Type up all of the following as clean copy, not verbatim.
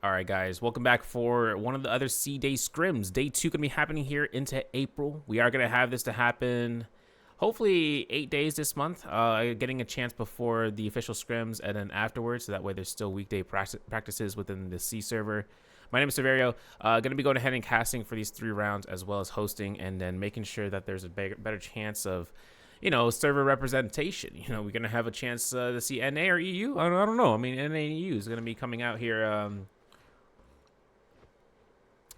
All right, guys, welcome back for one of the other C-Day scrims. Day 2 going to be happening here into April. We are going to have this to happen hopefully 8 days this month, getting a chance before the official scrims and then afterwards, so that way there's still weekday practices within the C server. My name is Severio. Going to be going ahead and casting for these 3 rounds, as well as hosting, and then making sure that there's a better chance of, you know, server representation. You know, we're going to have a chance to see NA or EU. I don't know. I mean, NA and EU is going to be coming out here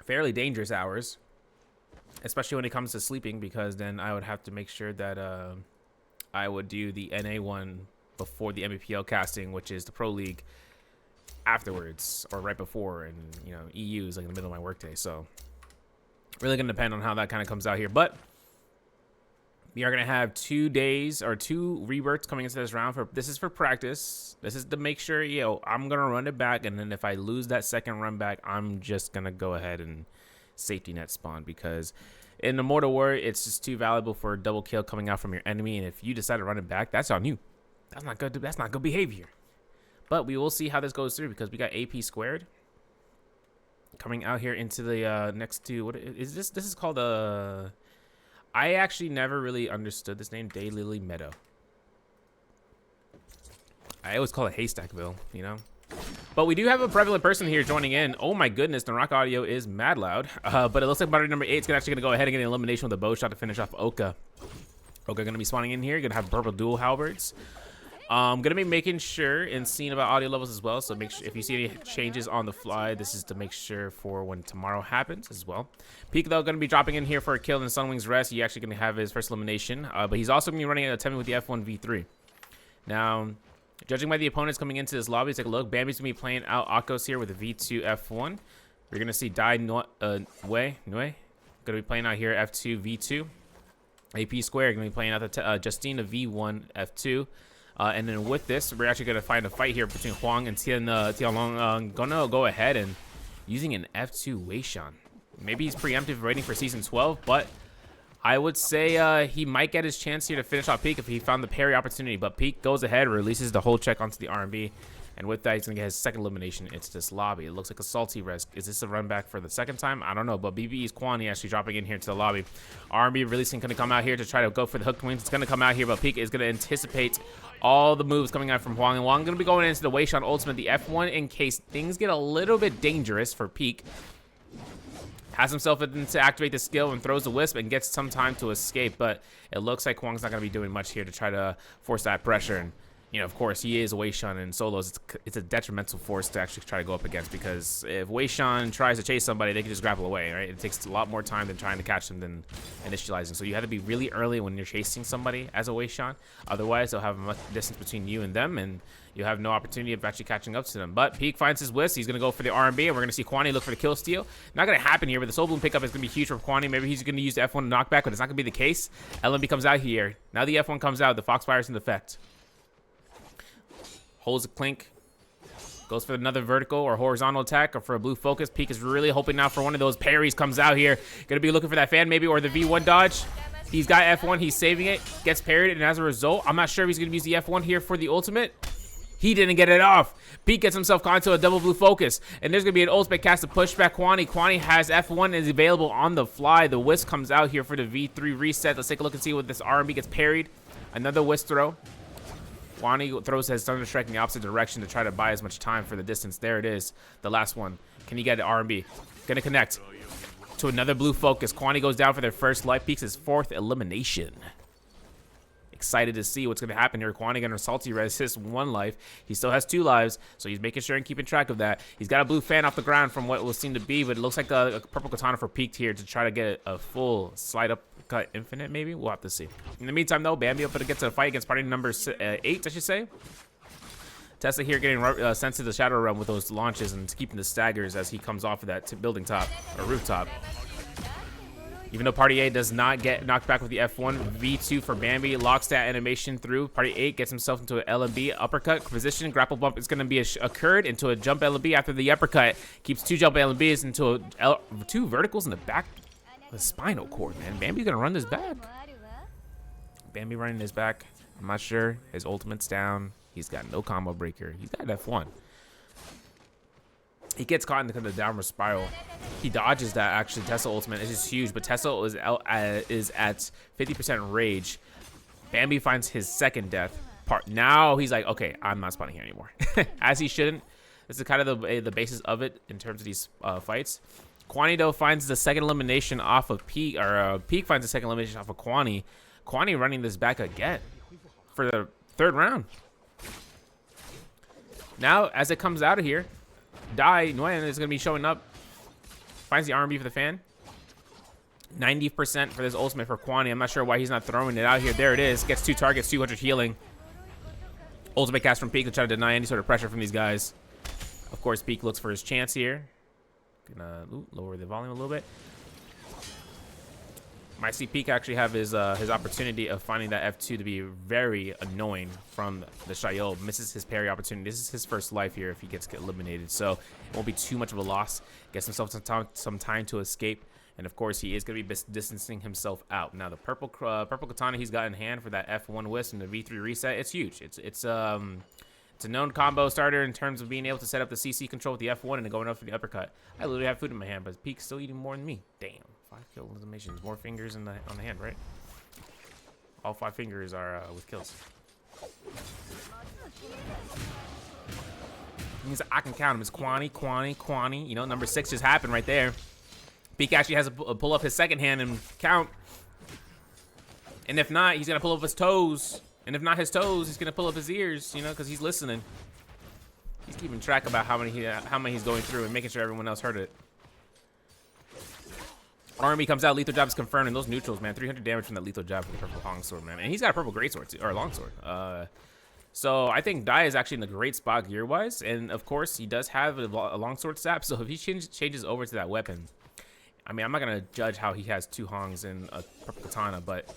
fairly dangerous hours, especially when it comes to sleeping, because then I would have to make sure that I would do the NA one before the MPL casting, which is the Pro League, afterwards or right before, and you know, EU is like in the middle of my workday. So really gonna depend on how that kind of comes out here, but we are gonna have 2 days or 2 rebirths coming into this round. This is for practice. This is to make sure, I'm gonna run it back, and then if I lose that second run back, I'm just gonna go ahead and safety net spawn, because in the Mortal War, it's just too valuable for a double kill coming out from your enemy, and if you decide to run it back, that's on you. That's not good. That's not good behavior. But we will see how this goes through, because we got AP squared coming out here into the next 2. What is this? This is called I actually never really understood this name, Daylily Meadow. I always call it Haystackville, you know? But we do have a prevalent person here joining in. Oh my goodness, the rock audio is mad loud. But it looks like body number 8 is actually going to go ahead and get an elimination with a bow shot to finish off Oka. Oka going to be spawning in here. Going to have purple dual halberds. Going to be making sure and seeing about audio levels as well. So make sure if you see any changes on the fly, this is to make sure for when tomorrow happens as well. Peak, though, going to be dropping in here for a kill in Sunwing's rest. He's actually going to have his first elimination. But he's also going to be running an attempt with the F1 V3. Now, judging by the opponents coming into this lobby, take a look. Bambi's going to be playing out Akos here with a V2 F1. We're going to see Dai Nue going to be playing out here F2 V2. AP Square going to be playing out the Justina V1 F2. And then with this, we're actually going to find a fight here between Huang and Tianlong. Gonna go ahead and using an F2 Weishan. Maybe he's preemptive waiting for Season 12, but I would say he might get his chance here to finish off Peak if he found the parry opportunity. But Peak goes ahead, releases the hold check onto the R&B. And with that, he's going to get his second elimination. It's this lobby. It looks like a salty res. Is this a run back for the second time? I don't know. But BBE's Kwani actually dropping in here to the lobby. R&B releasing, going to come out here to try to go for the hook wings. It's going to come out here, but Peak is going to anticipate all the moves coming out from Huang. And Huang going to be going into the Weishan ultimate, the F1, in case things get a little bit dangerous for Peak. Has himself in to activate the skill and throws the wisp and gets some time to escape. But it looks like Huang's not going to be doing much here to try to force that pressure. And you know, of course, he is Weishan in solos. It's a detrimental force to actually try to go up against, because if Weishan tries to chase somebody, they can just grapple away, right? It takes a lot more time than trying to catch them than initializing. So you have to be really early when you're chasing somebody as a Weishan. Otherwise, they'll have a much distance between you and them, and you have no opportunity of actually catching up to them. But Peak finds his wisp. He's going to go for the R&B, and we're going to see Kwani look for the kill steal. Not going to happen here, but the Soul Bloom pickup is going to be huge for Kwani. Maybe he's going to use the F1 knockback, but it's not going to be the case. LMB comes out here. Now the F1 comes out. The Foxfire's in effect. Holds a clink, goes for another vertical or horizontal attack, or for a blue focus. Peak is really hoping now for one of those parries. Comes out here, gonna be looking for that fan maybe, or the V1 dodge. He's got F1, he's saving it, gets parried, and as a result, I'm not sure if he's gonna use the F1 here for the ultimate. He didn't get it off. Peak gets himself caught into a double blue focus, and there's gonna be an ultimate cast to push back Kwani. Kwani has F1 is available on the fly. The wisp comes out here for the V3 reset. Let's take a look and see what this R&B gets parried. Another wisp throw. Kwani throws his Thunder Strike in the opposite direction to try to buy as much time for the distance. There it is. The last one. Can he get the R&B? Gonna connect to another blue focus. Kwani goes down for their first life. Peaks his 4th elimination. Excited to see what's going to happen here. Kwani gonna salty res his 1 life. He still has 2 lives, so he's making sure and keeping track of that. He's got a blue fan off the ground from what will seem to be, but it looks like a purple katana for Peaked here to try to get a full slide up cut infinite, maybe. We'll have to see. In the meantime, though, Bambi up to get to the fight against party number 8, I should say. Tesla here getting sent to the Shadow Realm with those launches and keeping the staggers as he comes off of that building top or rooftop. Even though Party A does not get knocked back with the F1, V2 for Bambi locks that animation through. Party 8 gets himself into an LMB uppercut position. Grapple bump is going to be occurred into a jump LMB after the uppercut. Keeps 2 jump LMBs into 2 verticals in the back. The spinal cord, man. Bambi's going to run this back. Bambi running his back. I'm not sure. His ultimate's down. He's got no combo breaker. He's got F1. He gets caught in the kind of downward spiral. He dodges that. Actually, Tesla ultimate is just huge, but Tesla is at 50% rage. Bambi finds his second death. Now he's like, okay, I'm not spawning here anymore, as he shouldn't. This is kind of the basis of it in terms of these fights. Kwani though finds the second elimination off of Peak, or Peak finds the second elimination off of Kwani. Kwani running this back again for the third round. Now, as it comes out of here, Dai Nguyen is going to be showing up. Finds the R&B for the fan. 90% for this ultimate for Kwani. I'm not sure why he's not throwing it out here. There it is. Gets 2 targets, 200 healing. Ultimate cast from Peak to try to deny any sort of pressure from these guys. Of course, Peak looks for his chance here. Gonna lower the volume a little bit. Might see Peak actually have his opportunity of finding that F2 to be very annoying from the Shayo. Misses his parry opportunity. This is his first life here if he gets eliminated, so it won't be too much of a loss. Gets himself some time to escape, and of course he is going to be distancing himself out. Now the purple katana he's got in hand for that F1 whisk and the V3 reset, it's huge. It's a known combo starter in terms of being able to set up the CC control with the F1 and then going up for the uppercut. I literally have food in my hand, but Peak's still eating more than me. Damn. 5 kill eliminations, more fingers on the hand, right? All 5 fingers are with kills. Means I can count them. It's Kwani. You know, number 6 just happened right there. Peak actually has to pull up his second hand and count. And if not, he's gonna pull up his toes. And if not his toes, he's gonna pull up his ears. You know, because he's listening. He's keeping track about how many he's going through and making sure everyone else heard it. Army comes out, lethal jab is confirmed, and those neutrals, man, 300 damage from that lethal jab for the purple longsword, man. And he's got a purple greatsword, too, or longsword. So I think Dai is actually in a great spot gear-wise, and of course, he does have a longsword sap, so if he changes over to that weapon, I mean, I'm not going to judge how he has 2 hongs and a purple katana, but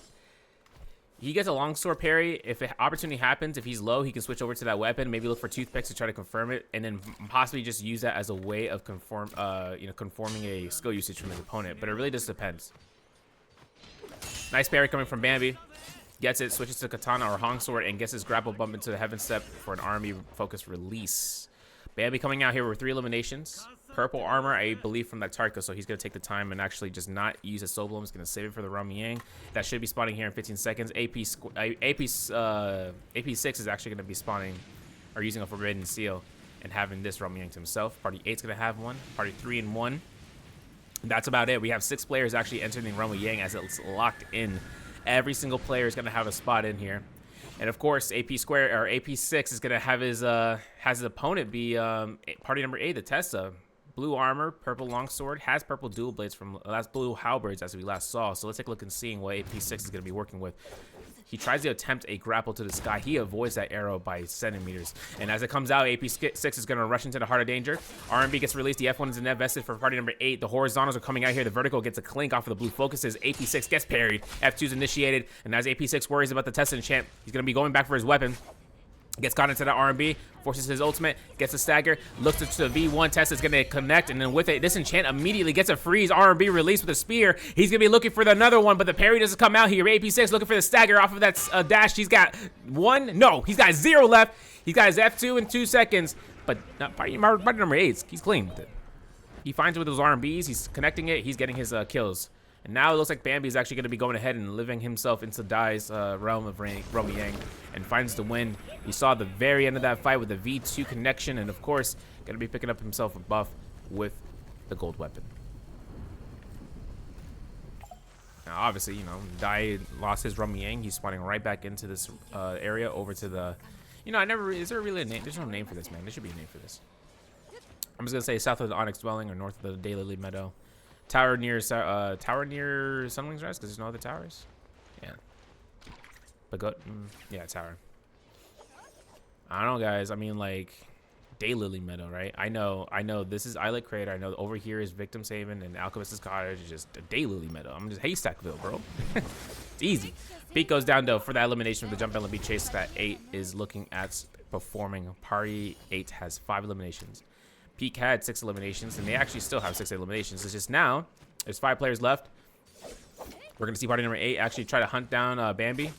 he gets a longsword parry. If an opportunity happens, if he's low, he can switch over to that weapon, maybe look for toothpicks to try to confirm it, and then possibly just use that as a way of conforming a skill usage from his opponent. But it really just depends. Nice parry coming from Bambi. Gets it, switches to katana or hong sword, and gets his grapple bump into the heaven step for an army focused release. Bambi coming out here with 3 eliminations. Purple armor, I believe, from that Tarka, so he's going to take the time and actually just not use a soul bloom. He's going to save it for the Rami Yang. That should be spawning here in 15 seconds. AP6 is actually going to be spawning, or using a Forbidden Seal, and having this Rami Yang to himself. Party 8's going to have one. Party 3 and 1. That's about it. We have 6 players actually entering Rami Yang as it's locked in. Every single player is going to have a spot in here. And of course, AP6 is going to have his opponent be party number 8, the Tessa. Blue armor, purple longsword, has purple dual blades from blue halberds as we last saw. So let's take a look and see what AP6 is going to be working with. He tries to attempt a grapple to the sky. He avoids that arrow by centimeters. And as it comes out, AP6 is going to rush into the heart of danger. R&B gets released. The F1 is net vested for party number 8. The horizontals are coming out here. The vertical gets a clink off of the blue focuses. AP6 gets parried. F2 is initiated. And as AP6 worries about the Tesla enchant, he's going to be going back for his weapon. Gets caught into the R&B, forces his ultimate, gets a stagger, looks to the V1, Tesla's gonna connect, and then with it, this enchant immediately gets a freeze, R&B released with a spear. He's gonna be looking for another one, but the parry doesn't come out here. AP6 looking for the stagger off of that dash. He's got 1, no, he's got 0 left. He's got his F2 in 2 seconds, but party number 8, he's clean with it. He finds it with those R&Bs, he's connecting it, he's getting his kills. And now it looks like Bambi is actually going to be going ahead and living himself into Dai's realm of Rami Yang and finds the win. You saw the very end of that fight with the V2 connection, and of course, going to be picking up himself a buff with the gold weapon. Now, obviously, you know, Dai lost his Rami Yang. He's spawning right back into this area over to the, you know, is there really a name? There's no name for this, man. There should be a name for this. I'm just going to say south of the Onyx Dwelling or north of the Daylily Meadow. Tower near Sunwing's Rise, because there's no other towers. Yeah. But yeah, tower. I don't know, guys. I mean, like, Daylily Meadow, right? I know this is Islet Crater. I know over here is Victim's Haven and Alchemist's Cottage is just a Daylily Meadow. I'm just Haystackville, bro. It's easy. Beat goes down, though, for that elimination of the jump element chase. That 8 is looking at performing. Party 8 has 5 eliminations. Peak had 6 eliminations, and they actually still have 6 eliminations. It's just now, there's 5 players left. We're going to see party number 8 actually try to hunt down Bambi.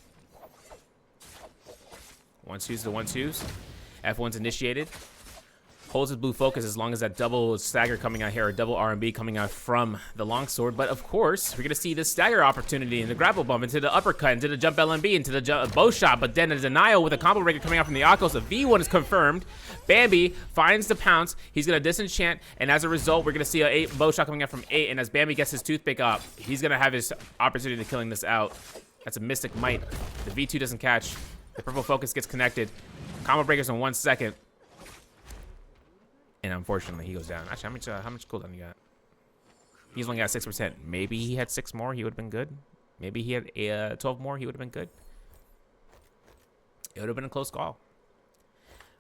1-2s to 1-2s. F1's initiated. Holds his blue focus as long as that double stagger coming out here, or double R&B coming out from the longsword. But of course, we're going to see the stagger opportunity and the grapple bump into the uppercut, into the jump LMB, into the bow shot. But then a denial with a combo breaker coming out from the Akos. The V1 is confirmed. Bambi finds the pounce. He's going to disenchant. And as a result, we're going to see a 8 bow shot coming out from 8. And as Bambi gets his toothpick up, he's going to have his opportunity to killing this out. That's a Mystic Might. The V2 doesn't catch. The purple focus gets connected. Combo breakers in 1 second. And unfortunately, he goes down. Actually, how much cooldown you got? He's only got 6%. Maybe he had 6 more, he would have been good. Maybe he had 12 more, he would have been good. It would have been a close call.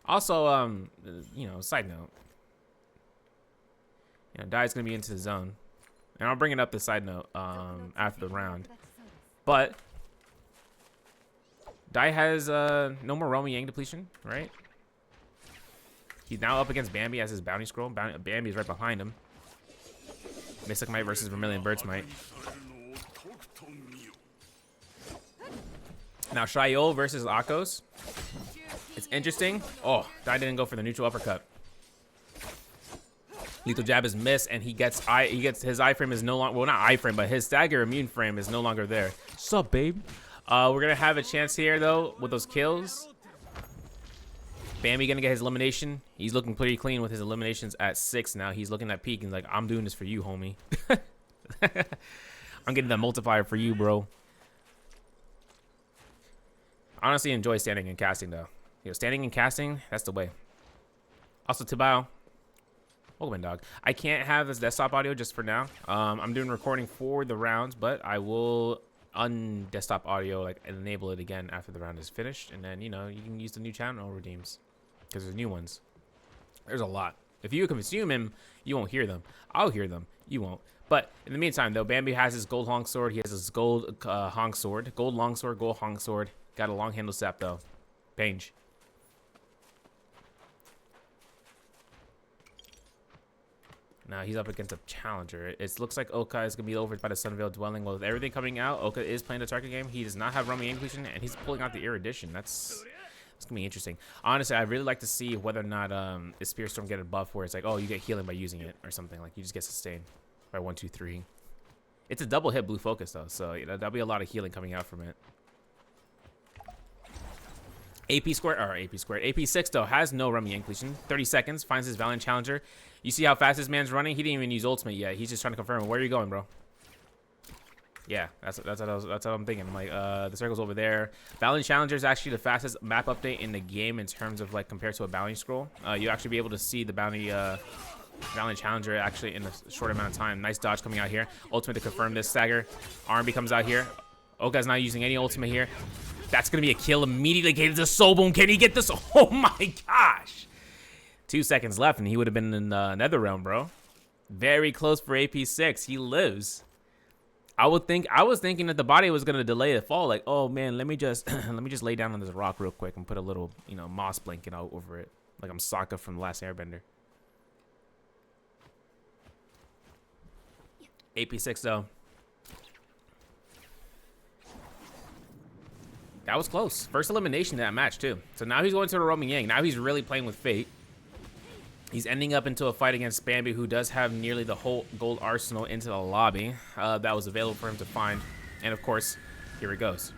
Also, you know, side note. You know, Dai's gonna be into the zone, and I'll bring it up the side note after the round. But Dai has no more Romy Yang depletion, right? He's now up against Bambi as his bounty scroll. Bambi's right behind him. Mystic Might versus Vermilion Bird's Might. Now Shio versus Akos. It's interesting. Oh, Dai didn't go for the neutral uppercut. Lethal jab is missed, and he gets his iframe is no longer, well, not iframe, but his stagger immune frame is no longer there. Sup, babe? We're gonna have a chance here though with those kills. Bambi gonna get his elimination. He's looking pretty clean with his eliminations at 6 now. He's looking at peak and like, I'm doing this for you, homie. I'm getting that multiplier for you, bro. Honestly, enjoy standing and casting though. You know, standing and casting, that's the way. Also, Tibao, welcome in, dog. I can't have this desktop audio just for now. I'm doing recording for the rounds, but I will un-desktop audio, like enable it again after the round is finished, and then, you know, you can use the new channel redeems. Because there's new ones. There's a lot. If you consume him, you won't hear them. I'll hear them. You won't. But in the meantime, though, Bambi has his gold Hong sword. He has his gold Hong sword. Gold long sword, gold Hong sword. Got a long handle sap, though. Pange. Now he's up against a challenger. It looks like Oka is going to be over by the Sunveil Dwelling. Well, with everything coming out, Oka is playing the target game. He does not have Romy Inclusion, and he's pulling out the Erudition. It's gonna be interesting. Honestly, I'd really like to see whether or not is Spear Storm get a buff where it's like, oh, you get healing by using it or something. Like you just get sustained by 1, 2, 3. It's a double hit blue focus though, so you know, there'll be a lot of healing coming out from it. AP squared, or AP squared. AP6 though has no Rummy Inclusion. 30 seconds, finds his Valiant Challenger. You see how fast this man's running? He didn't even use ultimate yet. He's just trying to confirm. Where are you going, bro? Yeah, that's what I'm thinking. I'm like, the circle's over there. Valiant Challenger is actually the fastest map update in the game in terms of like compared to a bounty scroll. You actually be able to see the bounty Valiant Challenger actually in a short amount of time. Nice dodge coming out here. Ultimate to confirm this stagger. R&B comes out here. Oka's not using any ultimate here. That's gonna be a kill immediately. Gated to Soul Bone. Can he get this? Oh my gosh! 2 seconds left, and he would have been in the Nether Realm, bro. Very close for AP6. He lives. I was thinking that the body was gonna delay the fall. Like, oh man, let me just lay down on this rock real quick and put a little, you know, moss blanket out over it, like I'm Sokka from The Last Airbender. AP6 though. That was close. First elimination in that match too. So now he's going to the Roman Yang. Now he's really playing with fate. He's ending up into a fight against Bambi, who does have nearly the whole gold arsenal into the lobby that was available for him to find. And of course, here he goes.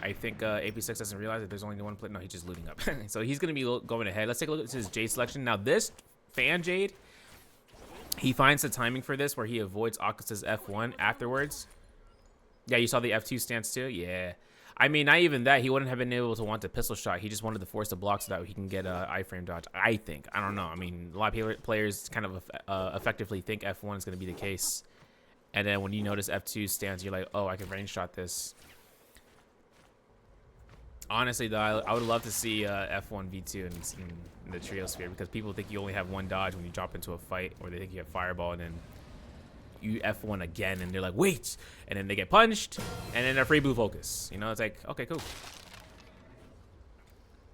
I think AP6 doesn't realize that there's only one play. No, he's just looting up. So he's going to be going ahead. Let's take a look at his Jade selection. Now this Fan Jade, he finds the timing for this where he avoids Akos' F1 afterwards. Yeah, you saw the F2 stance too? Yeah. I mean, not even that. He wouldn't have been able to want the pistol shot. He just wanted to force the block so that he can get a iframe dodge. I think. I don't know. I mean, a lot of players kind of effectively think F1 is going to be the case. And then when you notice F2 stance, you're like, oh, I can range shot this. Honestly, though, I would love to see F1 V2 in the trio sphere, because people think you only have one dodge when you drop into a fight, or they think you have fireball, and then you F1 again, and they're like, wait, and then they get punched, and then a free blue focus. You know, it's like, okay, cool.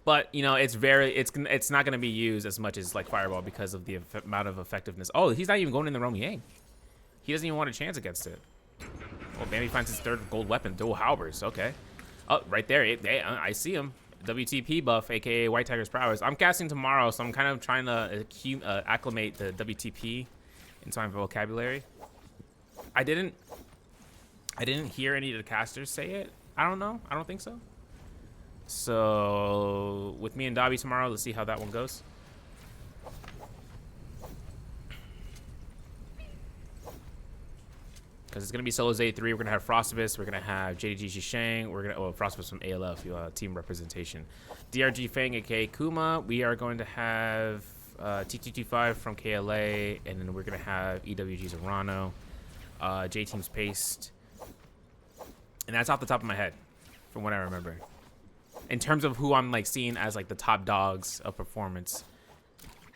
But you know, it's not going to be used as much as like fireball because of the amount of effectiveness. Oh, he's not even going in the Romy Yang. He doesn't even want a chance against it. Oh, Bambi finds his third gold weapon, dual halberds. Okay. Oh, right there. I see him. WTP buff, aka White Tiger's Prowess. I'm casting tomorrow, so I'm kind of trying to acclimate the WTP into my vocabulary. I didn't hear any of the casters say it. I don't know. I don't think so. So with me and Dobby tomorrow, let's see how that one goes. Because it's going to be solos 83. We're going to have Frostibus. We're going to have JDG Shang. We're going to, Frostibus from ALF, team representation. DRG Fang, aka Kuma. We are going to have TT25 from KLA. And then we're going to have EWG's Arano. J Team's Paste. And that's off the top of my head, from what I remember. In terms of who I'm like seeing as like the top dogs of performance.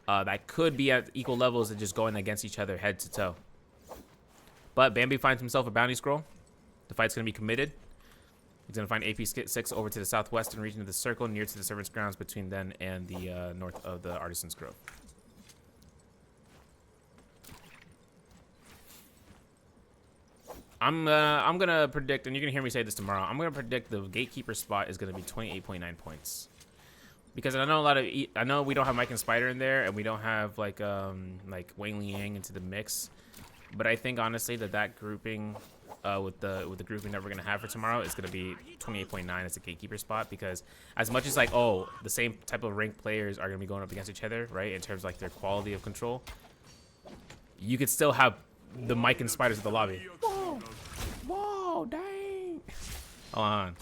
That could be at equal levels and just going against each other head to toe. But Bambi finds himself a bounty scroll. The fight's going to be committed. He's going to find AP6 over to the southwestern region of the circle, near to the servants' grounds between then and the north of the Artisan's Grove. I'm gonna predict, and you're gonna hear me say this tomorrow. I'm gonna predict the gatekeeper spot is gonna be 28.9 points, because I know we don't have Mike and Spider in there, and we don't have like Wang Liang into the mix. But I think honestly that grouping, with the grouping that we're gonna have for tomorrow is gonna be 28.9 as a gatekeeper spot, because as much as like the same type of ranked players are gonna be going up against each other, right? In terms of like their quality of control, you could still have the Mike and Spiders of the lobby. Whoa, whoa, dang! Hold on.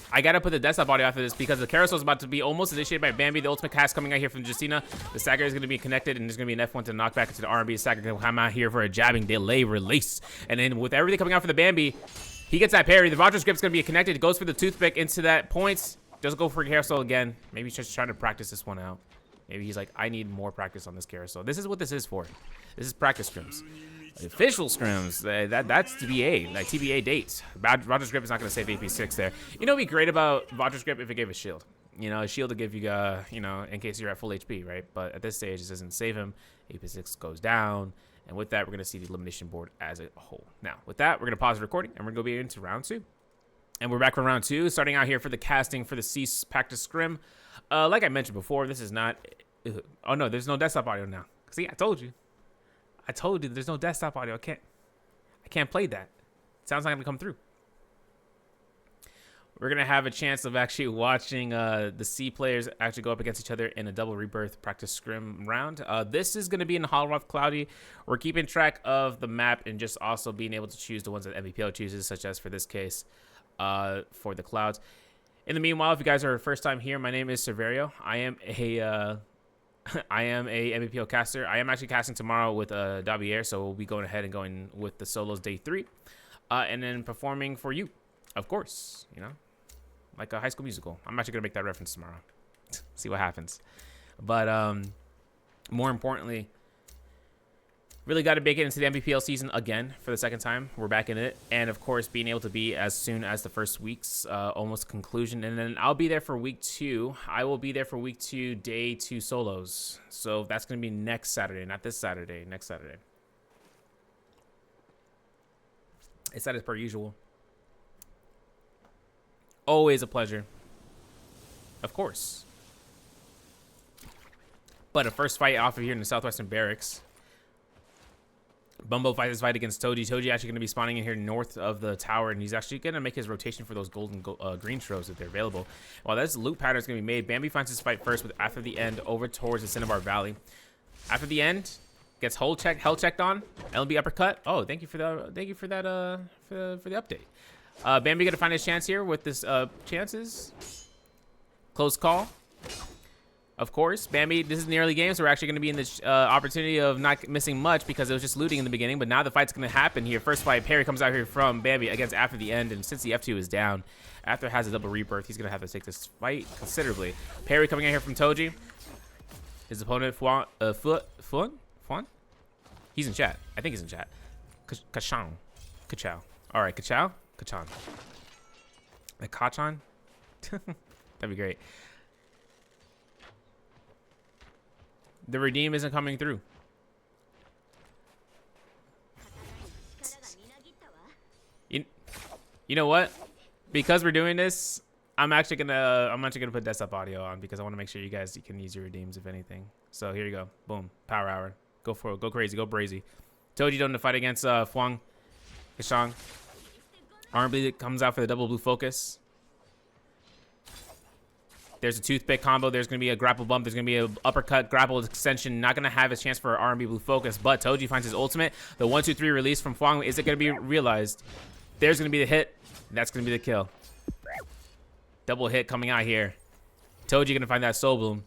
I gotta put the desktop audio after this because the carousel is about to be almost initiated by Bambi. The ultimate cast coming out here from Justina. The stagger is gonna be connected, and there's gonna be an F1 to knock back into the R&B. The stagger gonna come out here for a jabbing delay release, and then with everything coming out for the Bambi, he gets that parry. The Vajra's grip's gonna be connected. It goes for the toothpick into that points. Doesn't go for carousel again. Maybe he's just trying to practice this one out. Maybe he's like, I need more practice on this carousel. This is what this is for. This is practice scrims. The official scrims, that's TBA, like TBA dates. Vajra's grip is not going to save AP6 there. You know, it'd be great about Vajra's grip if it gave a shield. You know, a shield to give you, in case you're at full HP, right? But at this stage, it doesn't save him. AP6 goes down. And with that, we're going to see the elimination board as a whole. Now, with that, we're going to pause the recording, and we're going to go into round 2. And we're back for round 2, starting out here for the casting for the Cease Practice Scrim. Like I mentioned before, this is not... Oh, no, there's no desktop audio now. See, I told you. There's no desktop audio. I can't play that. It sounds like I'm gonna come through. We're gonna have a chance of actually watching the C players actually go up against each other in a double rebirth practice scrim round. This is gonna be in Hollow Rock Cloudy. We're keeping track of the map and just also being able to choose the ones that MVPL chooses, such as for this case, for the clouds. In the meanwhile, if you guys are first time here, my name is Severio. I am a MVPL caster. I am actually casting tomorrow with Davier, so we'll be going ahead and going with the solos day 3, and then performing for you, of course. You know, like a High School Musical. I'm actually gonna make that reference tomorrow. See what happens. But more importantly, really got to make it into the MVPL season again for the second time. We're back in it, and of course, being able to be as soon as the first week's almost conclusion, and then I'll be there for week 2. I will be there for week 2, day 2 solos. So that's gonna be next Saturday, not this Saturday. Next Saturday. It's that as per usual. Always a pleasure. Of course. But a first fight off of here in the Southwestern Barracks. Bumbo fights his fight against Toji. Toji actually going to be spawning in here north of the tower, and he's actually going to make his rotation for those golden green shrubs if they're available. While this loop pattern is going to be made, Bambi finds his fight first with After the End over towards the Cinnabar Valley. After the End gets hell checked on. LB uppercut. Oh, thank you for that. For the update. Bambi going to find his chance here with this chances. Close call. Of course, Bambi, this is the early game, so we're actually going to be in this opportunity of not missing much because it was just looting in the beginning, but now the fight's going to happen here. First fight, Perry comes out here from Bambi against After the End, and since the F2 is down, After has a double rebirth, he's going to have to take this fight considerably. Perry coming out here from Toji. His opponent, Fuan? He's in chat. I think he's in chat. Kachang. Kachow. All right, Kachow? Kachan. The Kachan? That'd be great. The redeem isn't coming through. You know what? Because we're doing this, I'm actually gonna put desktop audio on because I want to make sure you guys can use your redeems if anything. So here you go. Boom. Power hour. Go for it. Go crazy. Go brazy. Told you don't to fight against Fuang Kishang. R&B comes out for the double blue focus. There's a toothpick combo. There's going to be a grapple bump. There's going to be an uppercut, grapple extension. Not going to have a chance for R&B blue focus, but Toji finds his ultimate. The 1-2-3 release from Fuang. Is it going to be realized? There's going to be the hit. That's going to be the kill. Double hit coming out here. Toji going to find that soul bloom.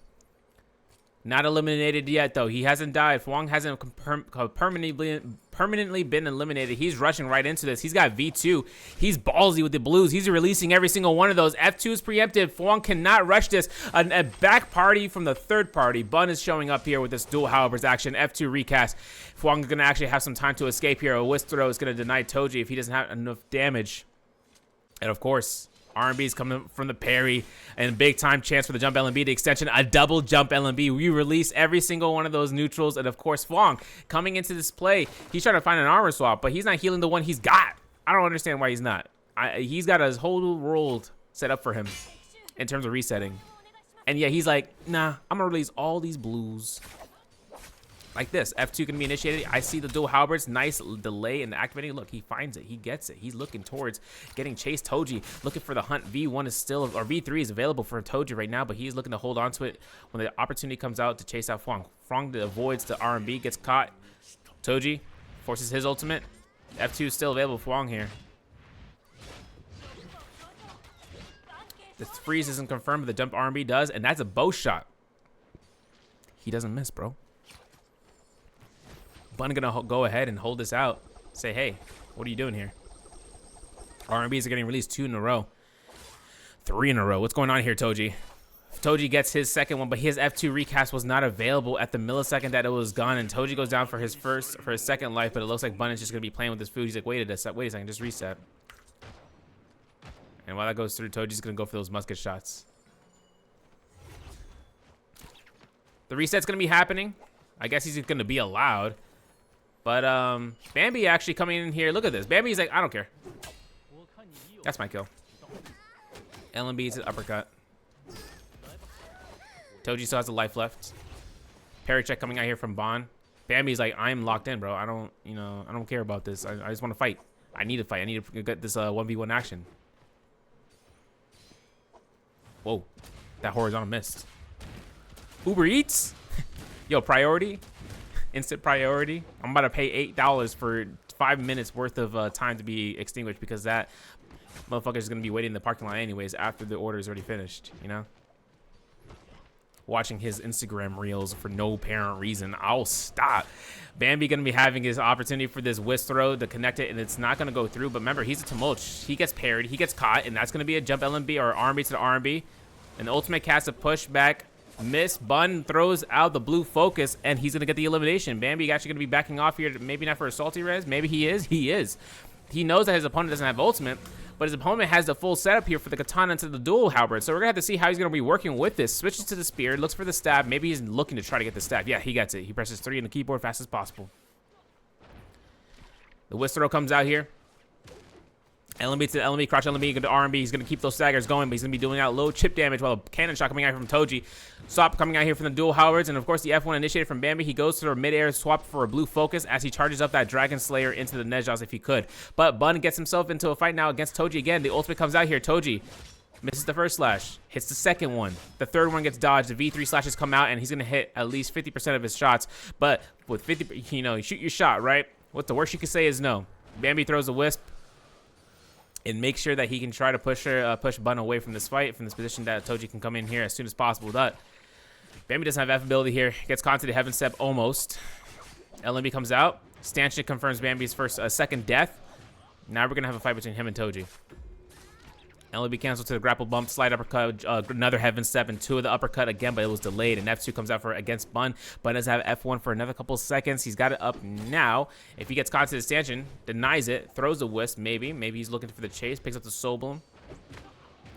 Not eliminated yet, though. He hasn't died. Fuang hasn't permanently been eliminated. He's rushing right into this. He's got V2. He's ballsy with the blues. He's releasing every single one of those. F2 is preempted. Fuang cannot rush this. A back party from the third party. Bun is showing up here with this dual halberds action. F2 recast. Fuang is going to actually have some time to escape here. A whisk throw is going to deny Toji if he doesn't have enough damage. And, of course, R&B is coming from the parry and big time chance for the jump LMB, the extension, a double jump LMB. We release every single one of those neutrals. And of course, Fuang coming into this play, he's trying to find an armor swap, but he's not healing the one he's got. I don't understand why he's not. He's got his whole world set up for him in terms of resetting. And yeah, he's like, nah, I'm gonna release all these blues. Like this, F2 can be initiated. I see the dual halberds, nice delay in the activating. Look, he finds it, he gets it. He's looking towards getting chased. Toji looking for the hunt. V1 is still, or V3 is available for Toji right now, but he's looking to hold on to it when the opportunity comes out to chase out Fuang. Fuang avoids the R&B, gets caught. Toji forces his ultimate. F2 is still available for Fuang here. The freeze isn't confirmed, but the jump R&B does, and that's a bow shot. He doesn't miss, bro. Bun gonna go ahead and hold this out. Say, hey, what are you doing here? R&Bs are getting released 2 in a row. 3 in a row. What's going on here, Toji? Toji gets his second one, but his F2 recast was not available at the millisecond that it was gone, and Toji goes down for his second life, but it looks like Bun is just gonna be playing with his food. He's like, wait a second, just reset. And while that goes through, Toji's gonna go for those musket shots. The reset's gonna be happening. I guess he's gonna be allowed. But Bambi actually coming in here. Look at this. Bambi's like, I don't care. That's my kill. LMB's an uppercut. Toji still has a life left. Parry check coming out here from Bon. Bambi's like, I'm locked in, bro. I don't care about this. I just want to fight. I need to fight. I need to get this 1v1 action. Whoa, that horizontal missed. Uber Eats? Yo, priority? Instant priority. I'm about to pay $8 for 5 minutes worth of time to be extinguished because that motherfucker is gonna be waiting in the parking lot anyways after the order is already finished, you know? Watching his Instagram reels for no apparent reason. I'll stop. Bambi gonna be having his opportunity for this whisk throw to connect it, and it's not gonna go through. But remember, he's a tumult. He gets parried, he gets caught, and that's gonna be a jump LMB or R&B to the R&B. And the ultimate cast a push back. Miss. Bun throws out the blue focus, and he's gonna get the elimination. Bambi actually gonna be backing off here. Maybe not for a salty res. Maybe he is. He is. He knows that his opponent doesn't have ultimate, but his opponent has the full setup here for the katana into the dual halberd. So we're gonna have to see how he's gonna be working with this. Switches to the spear, looks for the stab. Maybe he's looking to try to get the stab. Yeah, he gets it. He presses 3 on the keyboard fast as possible. The whisk throw comes out here. LMB to the LMB, crouch LMB, go to R&B. He's going to keep those staggers going, but he's going to be doing out low chip damage while a cannon shot coming out here from Toji. Swap coming out here from the dual halberds, and of course the F1 initiated from Bambi. He goes to the mid-air swap for a blue focus as he charges up that Dragon Slayer into the Nejas if he could. But Bun gets himself into a fight now against Toji again. The ultimate comes out here. Toji misses the first slash, hits the second one. The third one gets dodged. The V3 slashes come out, and he's going to hit at least 50% of his shots. But with 50, you shoot your shot, right? What the worst you can say is no. Bambi throws a wisp and make sure that he can try to push Bun away from this fight, from this position that Toji can come in here as soon as possible. But Bambi doesn't have F ability here. Gets caught to the Heaven Step almost. LMB comes out. Stanchion confirms Bambi's second death. Now we're going to have a fight between him and Toji. LMB canceled to the grapple bump, slide uppercut, another Heaven Step, and 2 of the uppercut again, but it was delayed, and F2 comes out for against Bun. Bun does have F1 for another couple seconds. He's got it up now. If he gets caught to the stanchion, denies it, throws a wisp, maybe he's looking for the chase, picks up the soul bloom.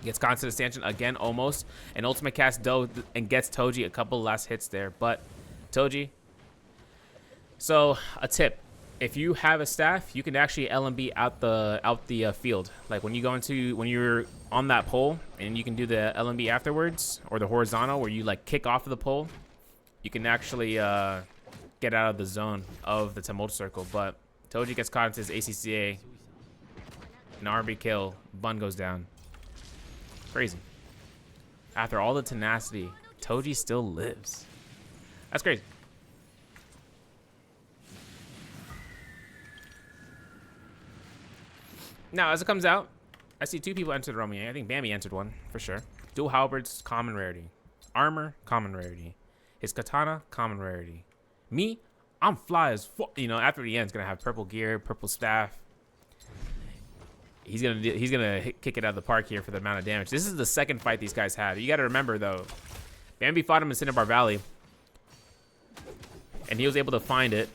Gets caught to the stanchion again, almost. An ultimate cast dough and gets Toji a couple last hits there, but Toji. So, a tip. if you have a staff, you can actually LMB out the field. Like when you're on that pole and you can do the LMB afterwards, or the horizontal where you like kick off of the pole, you can actually get out of the zone of the tumult circle. But Toji gets caught into his ACCA, an RB kill, Bun goes down. Crazy. After all the tenacity, Toji still lives. That's crazy. Now, as it comes out, I see 2 people enter the Romy. I think Bambi entered one, for sure. Dual halberds, common rarity. Armor, common rarity. His katana, common rarity. Me, I'm fly as fuck. You know, after the end's gonna have purple gear, purple staff. He's gonna kick it out of the park here for the amount of damage. This is the second fight these guys had. You gotta remember, though, Bambi fought him in Cinnabar Valley. And he was able to find it.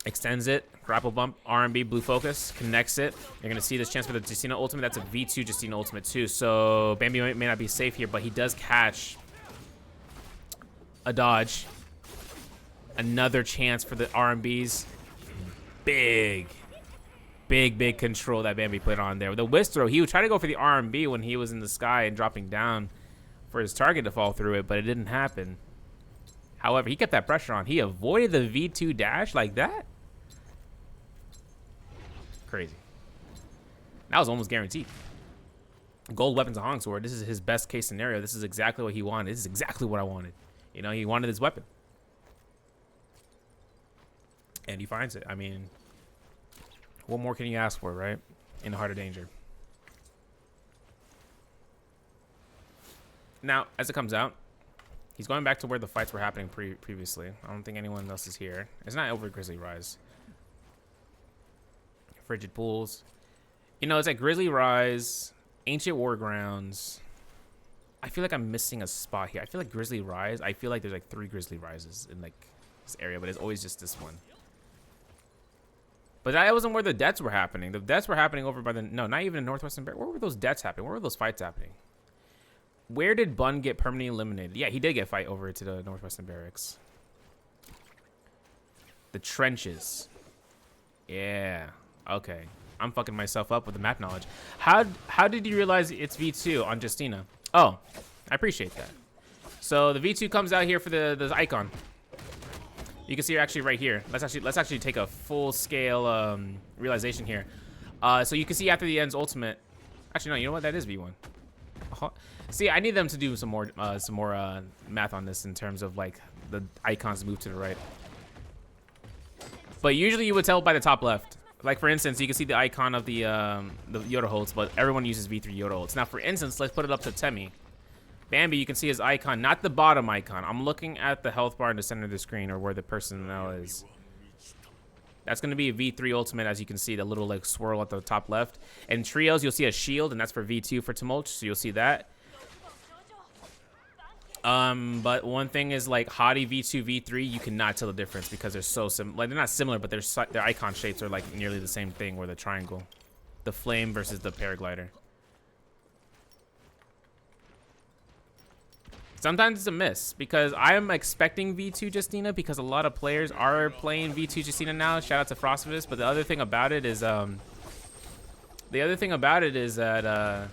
Extends it, grapple bump, R&B, blue focus, connects it. You're gonna see this chance for the Justina ultimate. That's a V2 Justina ultimate too. So Bambi may not be safe here, but he does catch a dodge. Another chance for the R&Bs. Big control that Bambi put on there. With the whisk throw, he would try to go for the R&B when he was in the sky and dropping down for his target to fall through it, but it didn't happen. However, he kept that pressure on. He avoided the V2 dash like that. Crazy. That was almost guaranteed. Gold weapons of Hong Sword. This is his best case scenario. This is exactly what he wanted. This is exactly what I wanted. You know, he wanted his weapon. And he finds it. I mean, what more can you ask for, right? In the heart of danger. Now, as it comes out, he's going back to where the fights were happening previously. I don't think anyone else is here. It's not over Grizzly Rise. Frigid Pools. You know, it's like Grizzly Rise, Ancient War Grounds. I feel like I'm missing a spot here. I feel like Grizzly Rise. I feel like there's like 3 Grizzly Rises in like this area, but it's always just this one. But that wasn't where the deaths were happening. The deaths were happening over by the... No, not even in Northwestern Barracks. Where were those deaths happening? Where were those fights happening? Where did Bun get permanently eliminated? Yeah, he did get fight over to the Northwestern Barracks. The trenches. Yeah. Okay. I'm fucking myself up with the map knowledge. How did you realize it's V2 on Justina? Oh, I appreciate that. So the V2 comes out here for the icon. You can see her actually right here. Let's actually take a full scale realization here. So you can see after the end's ultimate. Actually, no. You know what? That is V1. See, I need them to do some more math on this in terms of like the icons move to the right. But usually you would tell by the top left. Like for instance, you can see the icon of the Yoda holds, but everyone uses V3 Yoda holds. Now for instance, let's put it up to Temmie. Bambi, you can see his icon, not the bottom icon. I'm looking at the health bar in the center of the screen, or where the personnel is. That's going to be a V3 ultimate, as you can see, the little like swirl at the top left. And trios, you'll see a shield, and that's for V2 for Tumult, so you'll see that. But one thing is like Hottie V2, V3, you cannot tell the difference because they're so similar. Like they're not similar, but their icon shapes are like nearly the same thing, or the triangle. The flame versus the paraglider. Sometimes it's a miss because I am expecting V2 Justina because a lot of players are playing V2 Justina now. Shout out to Frostivus. But the other thing about it is, that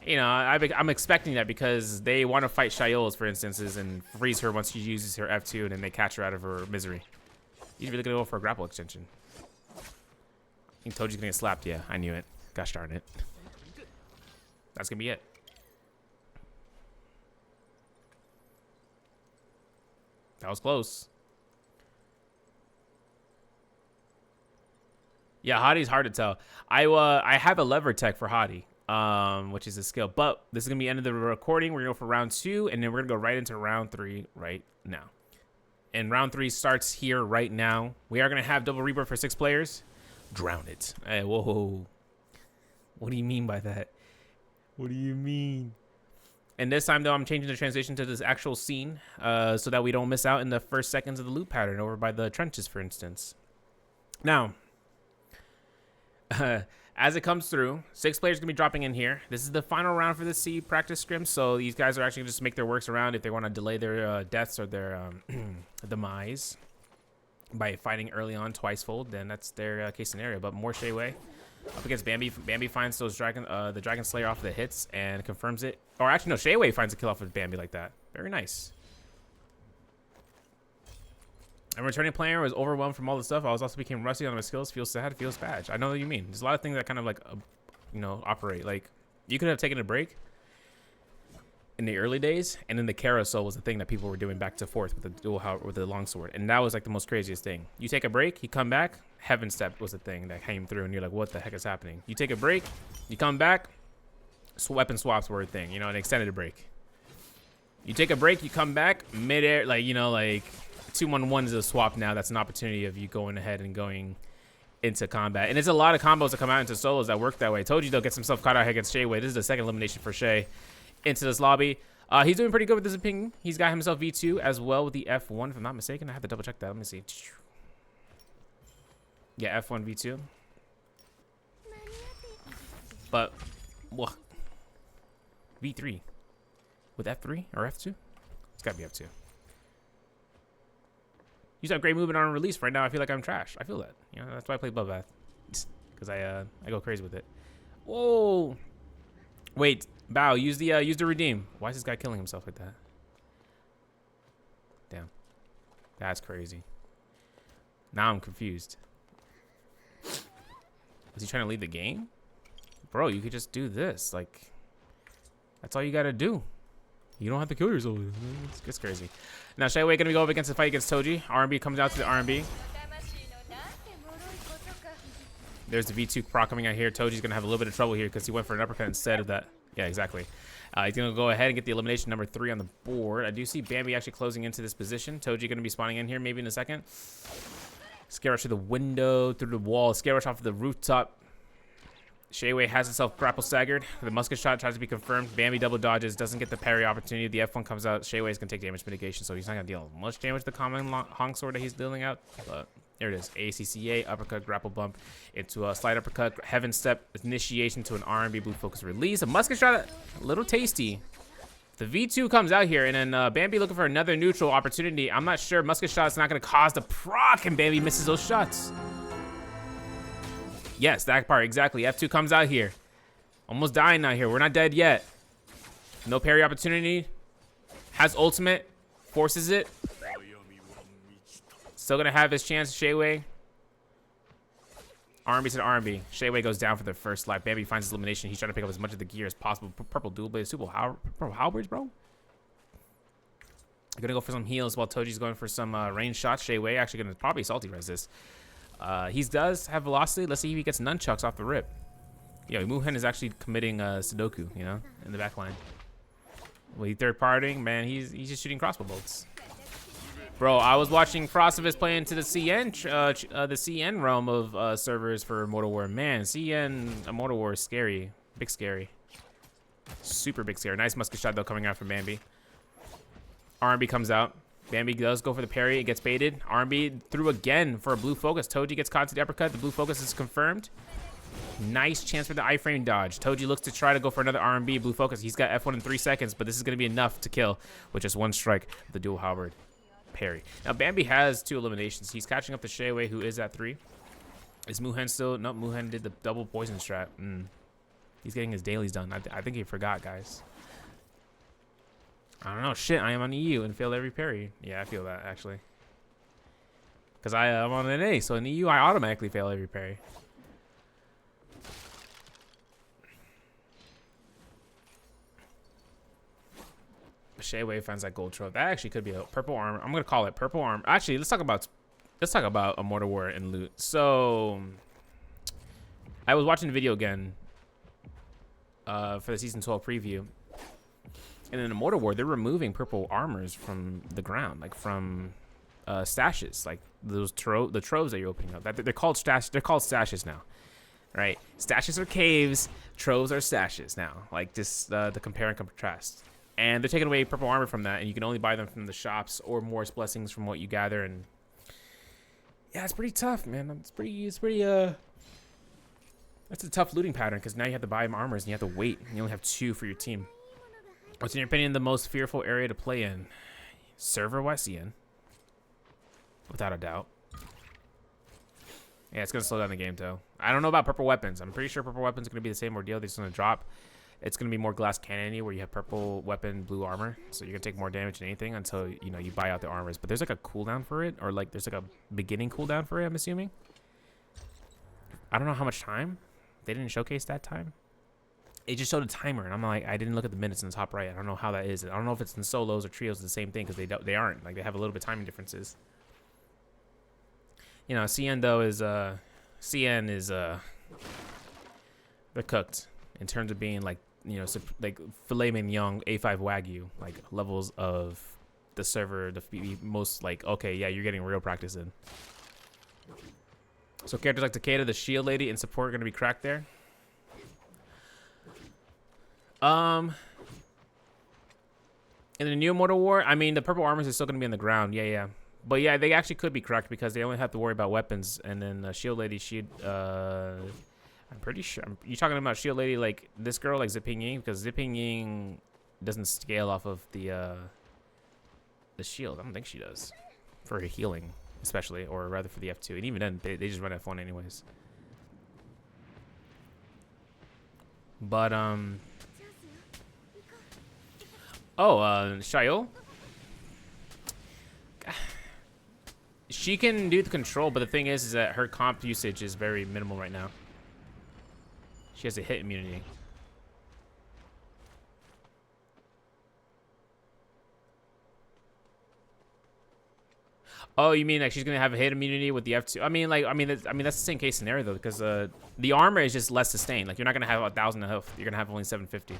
you know, I'm expecting that because they want to fight Shaiol's, for instance, and freeze her once she uses her F2, and then they catch her out of her misery. He's really gonna go for a grapple extension. I think Toji's gonna get slapped. Yeah, I knew it. Gosh darn it. That's gonna be it. That was close. Yeah, Hottie's hard to tell. I have a lever tech for Hottie, which is a skill. But this is gonna be the end of the recording. We're gonna go for round 2, and then we're gonna go right into round 3 right now. And round 3 starts here right now. We are gonna have double rebirth for 6 players. Drown it. Hey, whoa. What do you mean by that? What do you mean? And this time, though, I'm changing the transition to this actual scene so that we don't miss out in the first seconds of the loop pattern over by the trenches, for instance. Now, as it comes through, 6 players going to be dropping in here. This is the final round for the C practice scrim, so these guys are actually just make their works around if they want to delay their deaths or their demise. by fighting early on twice fold, then that's their case scenario. But more Shay Wei up against Bambi. Bambi finds those the Dragon Slayer off the hits and confirms it. Or actually, no, Shay Wei finds a kill off of Bambi like that. Very nice. And returning player was overwhelmed from all the stuff. I was also became rusty on my skills. Feels sad. Feels bad. I know what you mean. There's a lot of things that kind of like, you know, operate. Like you could have taken a break in the early days, and then the carousel was the thing that people were doing back to forth with the with the longsword, and that was like the most craziest thing. You take a break, you come back, heaven step was the thing that came through, and you're like, what the heck is happening? You take a break, you come back, weapon swaps were a thing, you know, an extended break. You take a break, you come back, midair, like, you know, like 2-1-1 is a swap now. That's an opportunity of you going ahead and going into combat, and it's a lot of combos that come out into solos that work that way. Told you, though, gets himself caught out here against Shay Wei. This is the second elimination for Shay into this lobby. He's doing pretty good with his opinion. He's got himself V2 as well with the F1, if I'm not mistaken. I have to double check that. Let me see. Yeah, F1 V2. But well, V3 with F3 or F2? It's gotta be F2. You have great movement on release. Right now, I feel like I'm trash. I feel that. You know, that's why I play Bloodbath, because I go crazy with it. Whoa! Wait. Bow, use the redeem. Why is this guy killing himself like that? Damn. That's crazy. Now I'm confused. Is he trying to lead the game? Bro, you could just do this. Like, that's all you gotta do. You don't have to kill yourself. It's crazy. Now, Shay Wei gonna go up against the fight against Toji. R&B comes out to the R&B. There's the V2 proc coming out here. Toji's gonna have a little bit of trouble here because he went for an uppercut instead of that. Yeah, exactly. He's going to go ahead and get the elimination number 3 on the board. I do see Bambi actually closing into this position. Toji going to be spawning in here maybe in a second. Scare rush through the window, through the wall. Scare rush off the rooftop. Shay Wei has himself grapple staggered. The musket shot tries to be confirmed. Bambi double dodges, doesn't get the parry opportunity. The F1 comes out. Shay Wei is going to take damage mitigation, so he's not going to deal much damage to the common Hong sword that he's dealing out. But there it is. ACCA, uppercut, grapple bump into a slight uppercut, heaven step, initiation to an R&B blue focus release. A musket shot, a little tasty. The V2 comes out here, and then Bambi looking for another neutral opportunity. I'm not sure. Musket shot's not going to cause the proc, and Bambi misses those shots. Yes, that part, exactly. F2 comes out here. Almost dying out here. We're not dead yet. No parry opportunity. Has ultimate. Forces it. Still going to have his chance, Shay Wei. R&B to the R&B. Shay Wei goes down for the first life. Bambi finds his elimination. He's trying to pick up as much of the gear as possible. Purple dual blade, super halberds, bro. Gonna go for some heals while Toji's going for some range shots. Shay Wei actually gonna probably salty resist. He does have velocity. Let's see if he gets nunchucks off the rip. Yo, Muhen is actually committing Sudoku, you know, in the back line. Well, he third partying, man. He's just shooting crossbow bolts. Bro, I was watching Frostivus play into the CN realm of servers for Immortal War. Man, CN Immortal War is scary. Big scary. Super big scary. Nice musket shot, though, coming out from Bambi. R&B comes out. Bambi does go for the parry. It gets baited. R&B through again for a blue focus. Toji gets caught to the uppercut. The blue focus is confirmed. Nice chance for the iframe dodge. Toji looks to try to go for another R&B blue focus. He's got F1 in 3 seconds, but this is going to be enough to kill with just one strike of the dual halberd parry. Now, Bambi has 2 eliminations. He's catching up to Shay Wei, who is at 3. Is Muhen still? No, Muhen did the double poison strat. He's getting his dailies done. I think he forgot, guys. I don't know. Shit, I am on EU and failed every parry. Yeah, I feel that, actually. Because I'm on an A, so in EU, I automatically fail every parry. Shay Wei finds that gold trophy. That actually could be a purple armor. I'm gonna call it purple armor. Actually, let's talk about Immortal War and loot. So, I was watching the video again for the season 12 preview, and in Immortal War, they're removing purple armors from the ground, like from stashes, like those the troves that you're opening up. They're called stashes now, right? Stashes are caves. Troves are stashes now. Like just the compare and contrast. And they're taking away purple armor from that, and you can only buy them from the shops or Morris blessings from what you gather. And yeah, it's pretty tough, man. It's pretty. That's a tough looting pattern because now you have to buy armors and you have to wait. And you only have 2 for your team. What's in your opinion the most fearful area to play in? Server YCN, without a doubt. Yeah, it's gonna slow down the game though. I don't know about purple weapons. I'm pretty sure purple weapons are gonna be the same ordeal. They're just gonna drop. It's gonna be more glass cannon-y where you have purple weapon, blue armor. So you're gonna take more damage than anything until you buy out the armors. But there's like a cooldown for it, or like there's like a beginning cooldown for it. I'm assuming. I don't know how much time. They didn't showcase that time. It just showed a timer, and I'm like, I didn't look at the minutes in the top right. I don't know how that is. I don't know if it's in solos or trios the same thing because they aren't. Like they have a little bit of timing differences. CN though is they're cooked in terms of being like like filet mignon A5 Wagyu, like levels of the server, the most like, okay, yeah, you're getting real practice in. So characters like Takeda, the Shield Lady, and support are gonna be cracked there. In the new Mortal War, I mean, the purple armors is still gonna be on the ground. Yeah. But yeah, they actually could be cracked because they only have to worry about weapons. And then Shield Lady, I'm pretty sure. You talking about Shield Lady like this girl, like Zipping Ying? Because Zipping Ying doesn't scale off of the shield. I don't think she does. For healing, especially. Or rather for the F2. And even then, they just run F1 anyways. But, Shayo? She can do the control, but the thing is that her comp usage is very minimal right now. She has a hit immunity. Oh, you mean like she's gonna have a hit immunity with the F2? I mean, that's the same case scenario though, because the armor is just less sustained. Like you're not gonna have 1,000 health. You're gonna have only 750.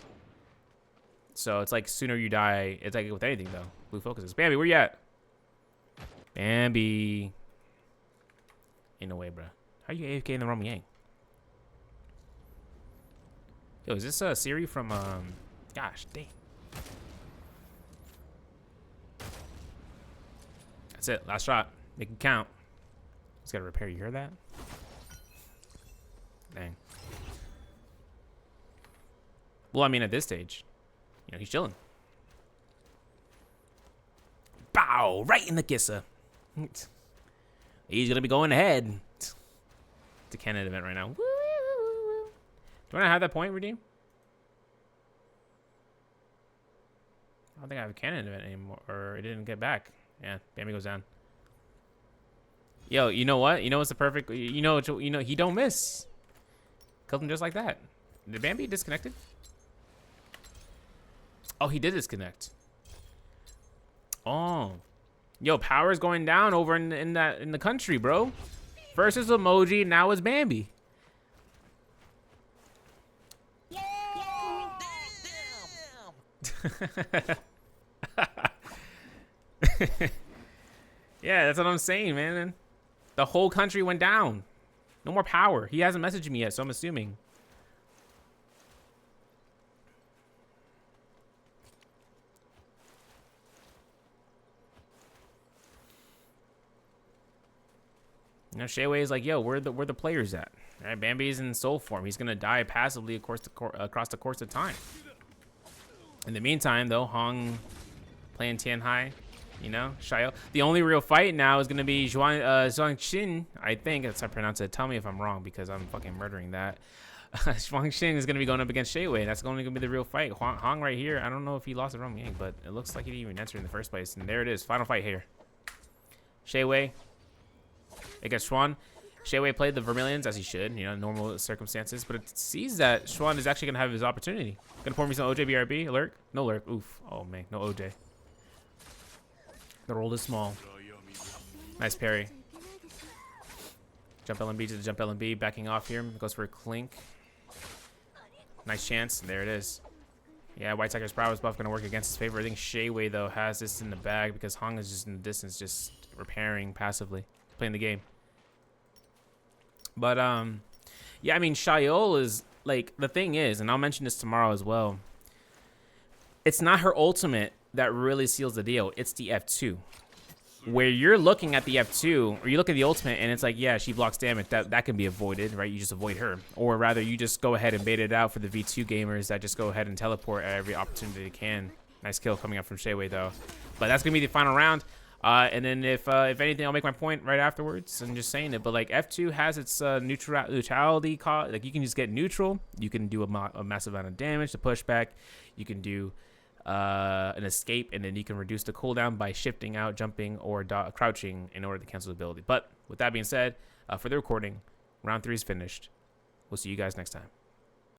So it's like sooner you die. It's like with anything though. Blue focuses. Bambi, where you at? Bambi. Ain't no way, bro. How are you AFK in the wrong gang? Yo, is this Siri from gosh dang. That's it. Last shot. Make it count. Just gotta repair. You hear that? Dang. Well, I mean, at this stage, he's chilling. Bow! Right in the kisser. He's gonna be going ahead. It's a Canada event right now. Woo, woo, woo, woo. Do you want to have that point redeem? I don't think I have a Canada event anymore, or it didn't get back. Yeah, Bambi goes down. Yo, you know what? You know what's the perfect? He don't miss. Killed him just like that. Did Bambi disconnected? Oh, he did disconnect. Oh, yo, power's going down over in the country, bro. First is Emoji, now it's Bambi. Yeah, that's what I'm saying, man. The whole country went down. No more power. He hasn't messaged me yet, so I'm assuming. Shayway is like, yo, where the players at? All right, Bambi's in soul form. He's gonna die passively across the course of time. In the meantime, though, Hong playing Tianhai, Shayo. The only real fight now is gonna be Zhuangxin. I think that's how I pronounce it. Tell me if I'm wrong because I'm fucking murdering that. Zhuangxin is gonna be going up against Shayway. That's only gonna be the real fight. Hong right here. I don't know if he lost the wrong game, but it looks like he didn't even enter in the first place. And there it is. Final fight here. Shayway against Schwan. Shayway played the Vermilions as he should, normal circumstances, but it sees that Schwan is actually gonna have his opportunity. Gonna pour me some OJ BRB. Lurk? No lurk. Oof. Oh man, no OJ. The roll is small. Nice parry. Jump LMB to the jump LMB. Backing off here. Goes for a clink. Nice chance. There it is. Yeah, White Tiger's Prowess buff gonna work against his favor. I think Shayway though has this in the bag because Hong is just in the distance, just repairing passively, playing the game. But yeah, I mean, Shayo is like, the thing is, and I'll mention this tomorrow as well. It's not her ultimate that really seals the deal. It's the F2, where you're looking at the F2, or you look at the ultimate, and it's like, yeah, she blocks damage. That can be avoided, right? You just avoid her, or rather, you just go ahead and bait it out for the V2 gamers that just go ahead and teleport at every opportunity they can. Nice kill coming up from Shayway though, but that's gonna be the final round. And then if anything, I'll make my point right afterwards. I'm just saying it. But like F2 has its neutrality cost. Like you can just get neutral. You can do a massive amount of damage to push back. You can do an escape, and then you can reduce the cooldown by shifting out, jumping, or crouching in order to cancel the ability. But with that being said, for the recording, round 3 is finished. We'll see you guys next time.